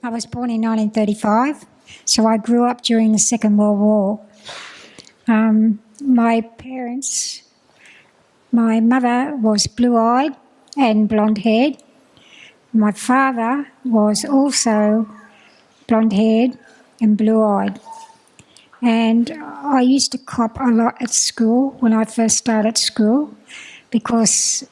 I was born in 1935, so I grew up during the Second World War. My parents, my mother was blue-eyed and blonde-haired. My father was also blonde-haired and blue-eyed. And I used to cop a lot at school when I first started school because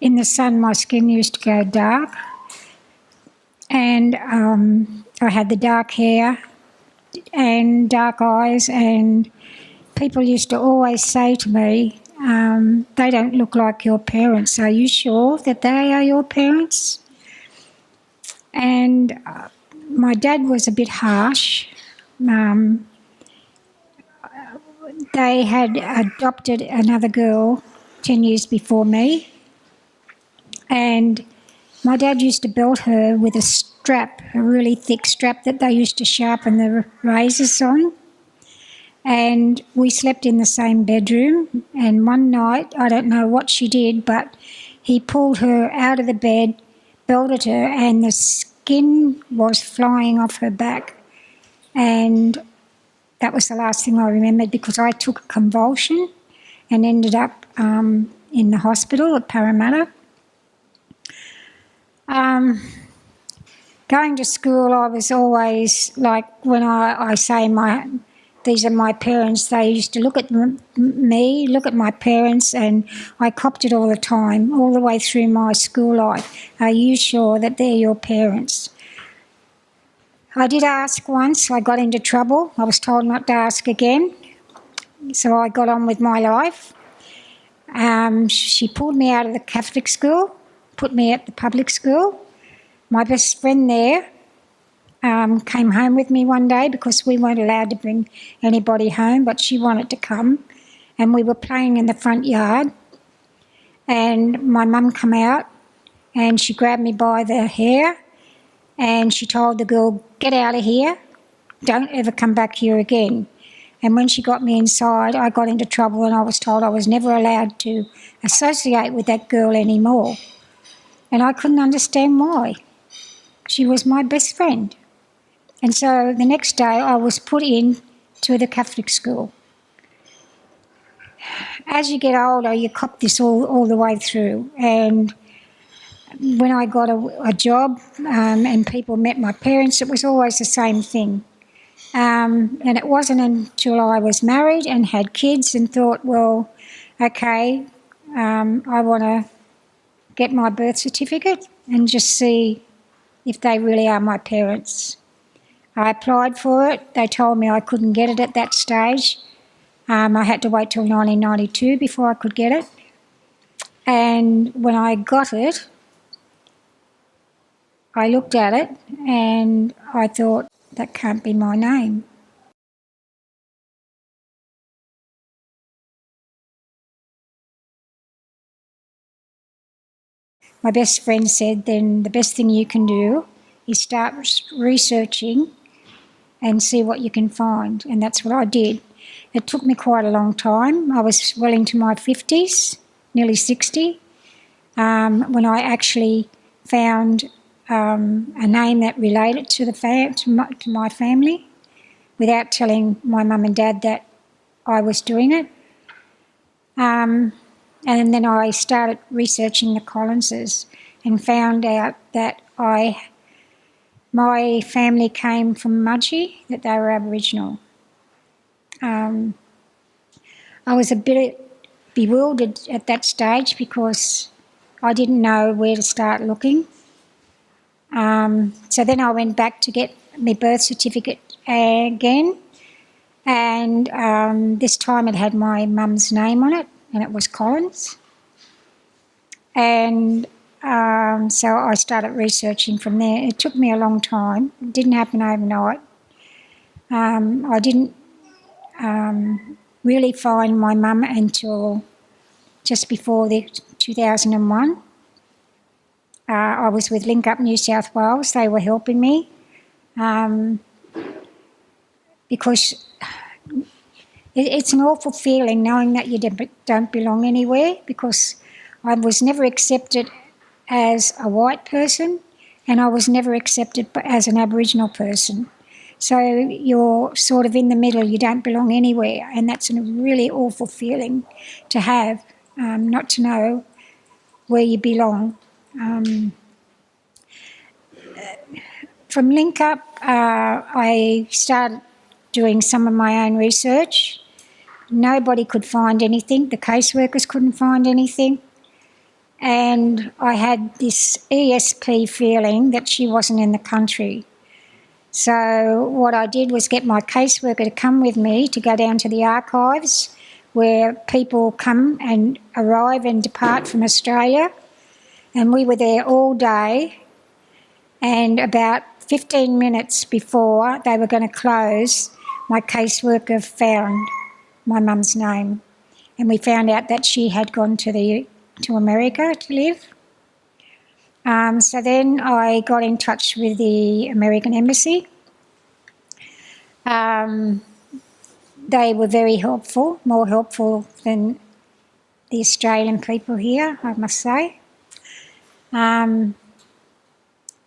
in the sun my skin used to go dark. And I had the dark hair and dark eyes, and people used to always say to me, they don't look like your parents. Are you sure that they are your parents? And my dad was a bit harsh. They had adopted another girl 10 years before me, and my dad used to belt her with a strap, a really thick strap that they used to sharpen the razors on. And we slept in the same bedroom, and one night, I don't know what she did, but he pulled her out of the bed, belted her, and the skin was flying off her back. And that was the last thing I remembered because I took a convulsion and ended up in the hospital at Parramatta. Going to school, I was always like, when I say these are my parents, they used to look at me, look at my parents, and I copped it all the time, all the way through my school life. Are you sure that they're your parents? I did ask once, I got into trouble. I was told not to ask again, so I got on with my life. She pulled me out of the Catholic school, put me at the public school. My best friend there came home with me one day because we weren't allowed to bring anybody home, but she wanted to come. And we were playing in the front yard, and my mum came out and she grabbed me by the hair and she told the girl, get out of here, don't ever come back here again. And when she got me inside, I got into trouble and I was told I was never allowed to associate with that girl anymore. And I couldn't understand why. She was my best friend. And so the next day I was put in to the Catholic school. As you get older, you cop this all the way through. And when I got a job and people met my parents, it was always the same thing. And it wasn't until I was married and had kids and thought, well, okay, I want to get my birth certificate and just see if they really are my parents. I applied for it. They told me I couldn't get it at that stage. I had to wait till 1992 before I could get it. And when I got it, I looked at it and I thought, that can't be my name. My best friend said, then the best thing you can do is start researching and see what you can find. And that's what I did. It took me quite a long time. I was well into my 50s, nearly 60, when I actually found a name that related to to my family without telling my mum and dad that I was doing it. And then I started researching the Collinses and found out that my family came from Mudgee, that they were Aboriginal. I was a bit bewildered at that stage because I didn't know where to start looking. So then I went back to get my birth certificate again, and this time it had my mum's name on it, and it was Collins. And So I started researching from there. It took me a long time. It didn't happen overnight. I didn't really find my mum until just before the 2001. I was with Link Up New South Wales. They were helping me because it's an awful feeling knowing that you don't belong anywhere, because I was never accepted as a white person and I was never accepted as an Aboriginal person. So you're sort of in the middle, you don't belong anywhere, and that's a really awful feeling to have, not to know where you belong. From Link Up, I started doing some of my own research. Nobody could find anything. The caseworkers couldn't find anything. And I had this ESP feeling that she wasn't in the country. So what I did was get my caseworker to come with me to go down to the archives where people come and arrive and depart from Australia. And we were there all day. And about 15 minutes before they were going to close, my caseworker found my mum's name. And we found out that she had gone to America to live. So then I got in touch with the American Embassy. They were very helpful, more helpful than the Australian people here, I must say. And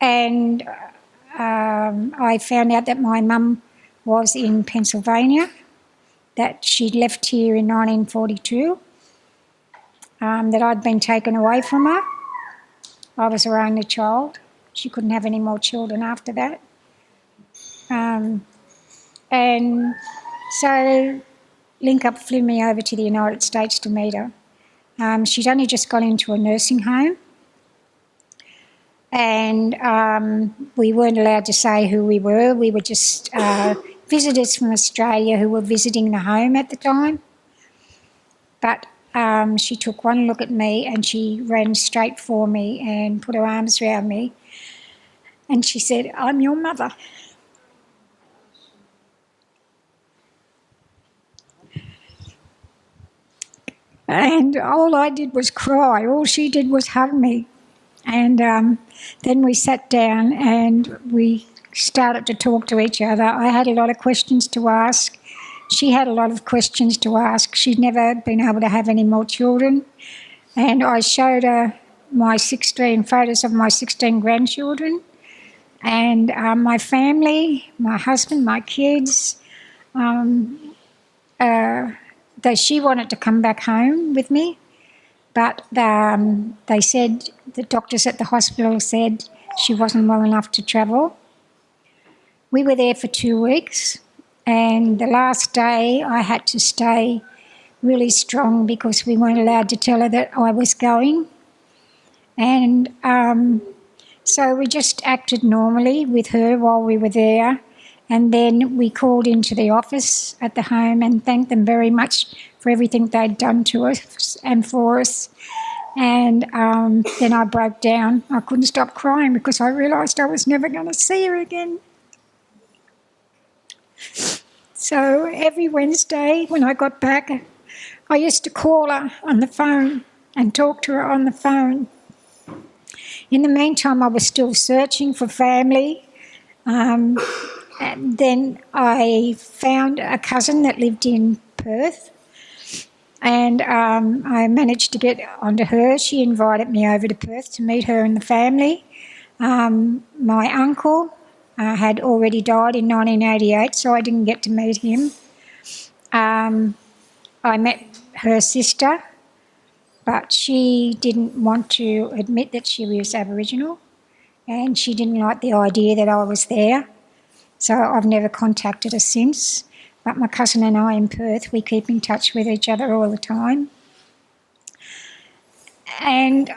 I found out that my mum was in Pennsylvania, that she'd left here in 1942, that I'd been taken away from her. I was her only child. She couldn't have any more children after that. And so Link Up flew me over to the United States to meet her. She'd only just gone into a nursing home, and we weren't allowed to say who we were. We were just visitors from Australia who were visiting the home at the time. But she took one look at me and she ran straight for me and put her arms around me. And she said, "I'm your mother." And all I did was cry. All she did was hug me. And then we sat down and we started to talk to each other. I had a lot of questions to ask. She had a lot of questions to ask. She'd never been able to have any more children. And I showed her my 16 photos of my 16 grandchildren and my family, my husband, my kids. She wanted to come back home with me, but they said, the doctors at the hospital said she wasn't well enough to travel. We were there for 2 weeks, and the last day I had to stay really strong because we weren't allowed to tell her that I was going. And so we just acted normally with her while we were there. And then we called into the office at the home and thanked them very much for everything they'd done to us and for us. And then I broke down. I couldn't stop crying because I realised I was never going to see her again. So every Wednesday when I got back, I used to call her on the phone and talk to her on the phone. In the meantime, I was still searching for family. And then I found a cousin that lived in Perth, and I managed to get onto her. She invited me over to Perth to meet her and the family. My uncle had already died in 1988, so I didn't get to meet him. I met her sister, but she didn't want to admit that she was Aboriginal, and she didn't like the idea that I was there. So I've never contacted her since. But my cousin and I in Perth, we keep in touch with each other all the time. And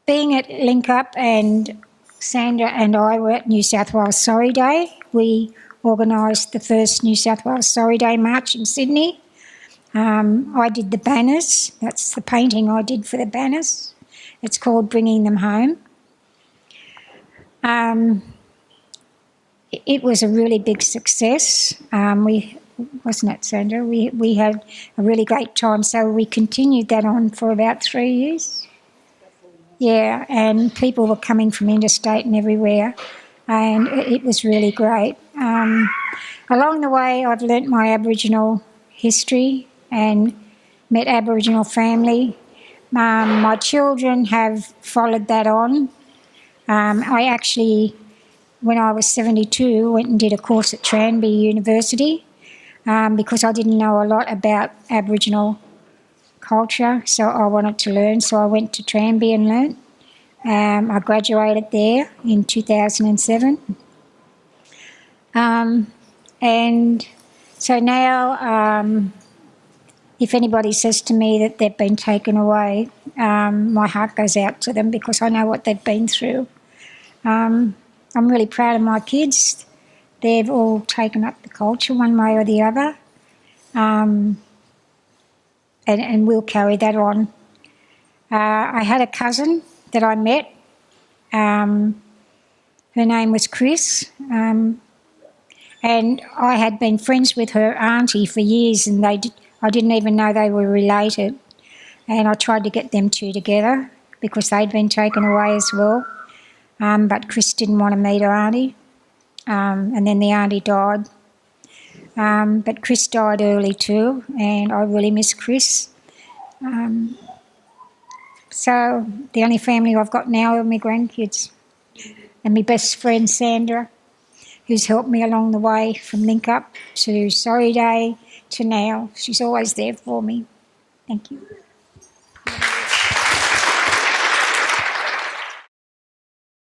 being at Link Up, and Sandra and I were at New South Wales Sorry Day. We organised the first New South Wales Sorry Day march in Sydney. I did the banners. That's the painting I did for the banners. It's called Bringing Them Home. It was a really big success. Wasn't it, Sandra? We had a really great time, so we continued that on for about 3 years. Yeah, and people were coming from interstate and everywhere, and it was really great. Along the way, I've learnt my Aboriginal history and met Aboriginal family. My children have followed that on. I actually, when I was 72, went and did a course at Tranby University because I didn't know a lot about Aboriginal culture, so I wanted to learn. So I went to Tranby and learnt. I graduated there in 2007. And so now, if anybody says to me that they've been taken away, my heart goes out to them because I know what they've been through. I'm really proud of my kids. They've all taken up the culture one way or the other, and we'll carry that on. I had a cousin that I met. Her name was Chris, and I had been friends with her auntie for years, and I didn't even know they were related. And I tried to get them two together because they'd been taken away as well. But Chris didn't want to meet her auntie, and then the auntie died. But Chris died early too, and I really miss Chris. So the only family I've got now are my grandkids and my best friend Sandra, who's helped me along the way from Link Up to Sorry Day to now. She's always there for me. Thank you.